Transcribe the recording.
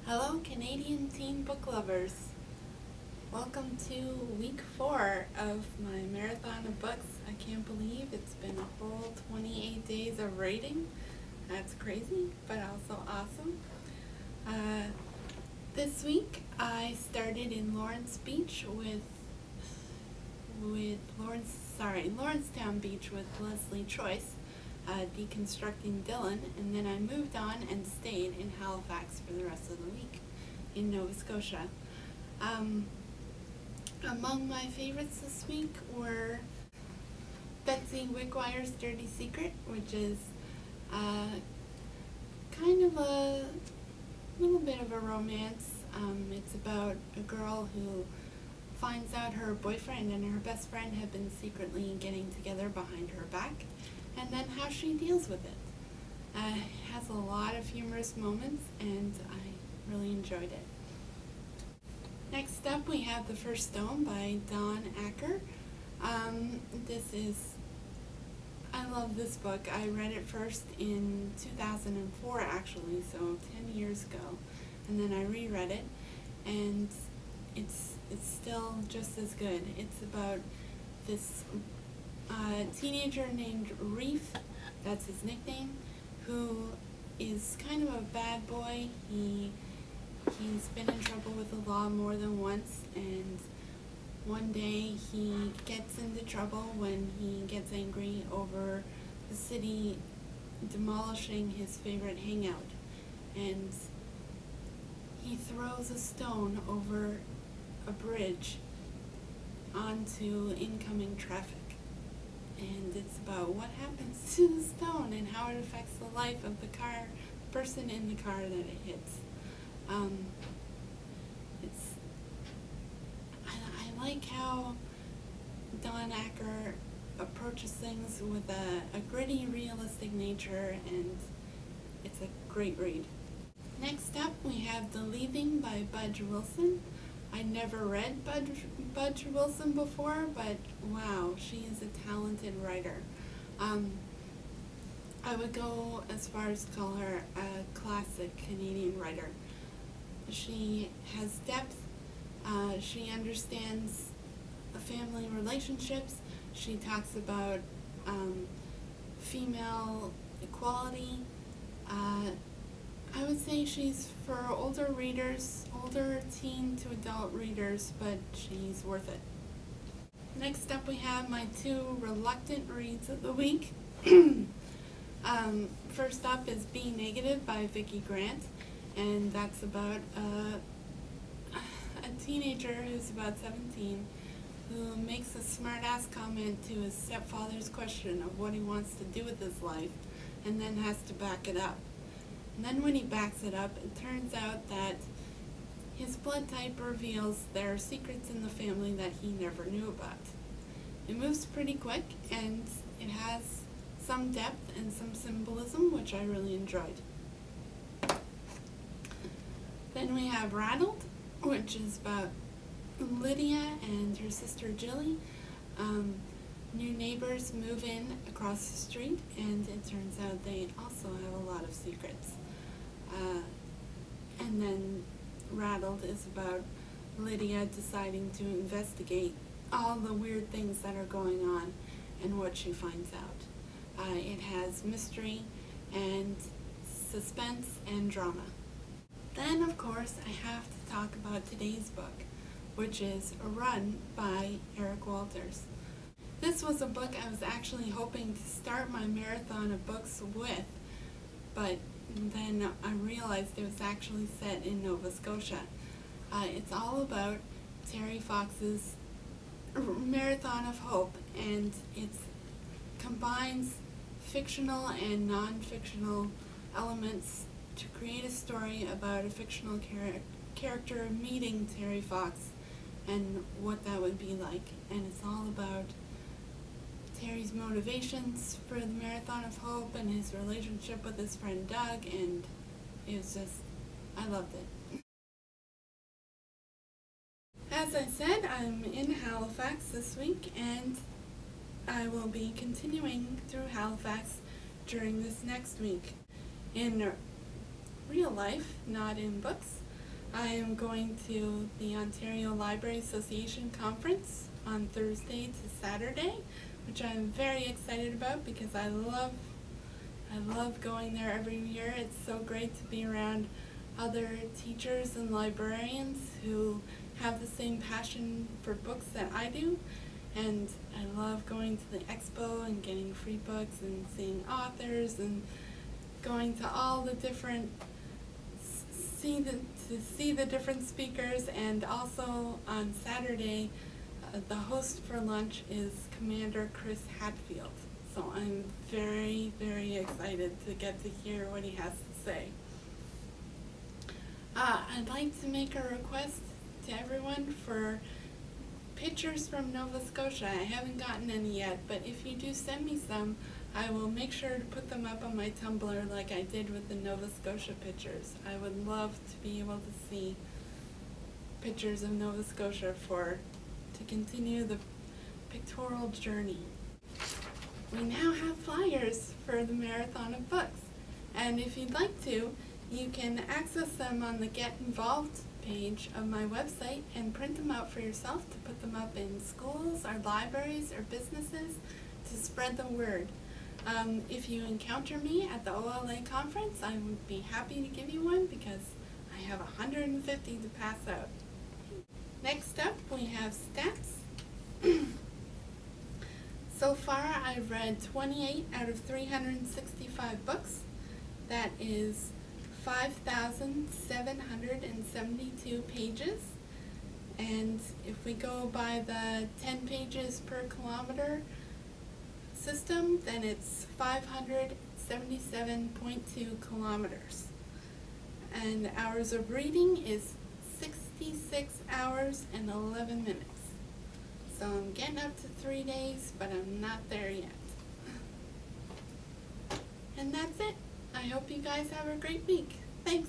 Hello, Canadian teen book lovers. Welcome to week 4 of my marathon of books. I can't believe it's been a whole 28 days of reading. That's crazy, but also awesome. This week I started in Lawrence Beach Lawrencetown Beach with Leslie Choice, deconstructing Dylan, and then I moved on and stayed in Halifax for the rest of the week in Nova Scotia. Among my favorites this week were Betsy Wickwire's Dirty Secret, which is kind of a little bit of a romance. It's about a girl who finds out her boyfriend and her best friend have been secretly getting together behind her back, and then how she deals with it. It has a lot of humorous moments, and I really enjoyed it. Next up, we have The First Stone by Don Acker. I love this book. I read it first in 2004, actually, so 10 years ago, and then I reread it, and it's still just as good. It's about this teenager named Reef, that's his nickname, who is kind of a bad boy. He's been in trouble with the law more than once, and one day he gets into trouble when he gets angry over the city demolishing his favorite hangout, and he throws a stone over a bridge onto incoming traffic. And it's about what happens to the stone and how it affects the life of the person in the car that it hits. I like how Don Acker approaches things with a gritty, realistic nature, and it's a great read. Next up, we have The Leaving by Budge Wilson. I never read Budge Wilson before, but wow, she is a talented writer. I would go as far as to call her a classic Canadian writer. She has depth. She understands family relationships. She talks about female equality. I would say she's for older readers, older teen to adult readers, but she's worth it. Next up, we have my 2 reluctant reads of the week. First up is Be Negative by Vicki Grant, and that's about a teenager who's about 17 who makes a smart-ass comment to his stepfather's question of what he wants to do with his life, and then has to back it up. And then when he backs it up, it turns out that his blood type reveals there are secrets in the family that he never knew about. It moves pretty quick, and it has some depth and some symbolism, which I really enjoyed. Then we have Rattled, which is about Lydia and her sister Jilly. New neighbors move in across the street, and it turns out they also have a lot of secrets. And then Rattled is about Lydia deciding to investigate all the weird things that are going on and what she finds out. It has mystery and suspense and drama. Then, of course, I have to talk about today's book, which is A Run by Eric Walters. This was a book I was actually hoping to start my marathon of books with, but then I realized it was actually set in Nova Scotia. It's all about Terry Fox's Marathon of Hope, and it combines fictional and non-fictional elements to create a story about a fictional character meeting Terry Fox and what that would be like. And it's all about Terry's motivations for the Marathon of Hope and his relationship with his friend Doug, and it was just, I loved it. As I said, I'm in Halifax this week, and I will be continuing through Halifax during this next week. In real life, not in books, I am going to the Ontario Library Association Conference on Thursday to Saturday, which I'm very excited about because I love going there every year. It's so great to be around other teachers and librarians who have the same passion for books that I do. And I love going to the expo and getting free books and seeing authors and going to all the different, to see the different speakers. And also on Saturday, the host for lunch is Commander Chris Hadfield. So I'm very, very excited to get to hear what he has to say. I'd like to make a request to everyone for pictures from Nova Scotia. I haven't gotten any yet, but if you do send me some, I will make sure to put them up on my Tumblr like I did with the Nova Scotia pictures. I would love to be able to see pictures of Nova Scotia to continue the pictorial journey. We now have flyers for the Marathon of Books, and if you'd like to, you can access them on the Get Involved page of my website and print them out for yourself to put them up in schools or libraries or businesses to spread the word. If you encounter me at the OLA conference, I would be happy to give you one because I have 150 to pass out. Next up, we have stats. So far, I've read 28 out of 365 books. That is 5,772 pages. And if we go by the 10 pages per kilometer system, then it's 577.2 kilometers. And hours of reading is 66 hours and 11 minutes. So I'm getting up to 3 days, but I'm not there yet. And that's it. I hope you guys have a great week. Thanks.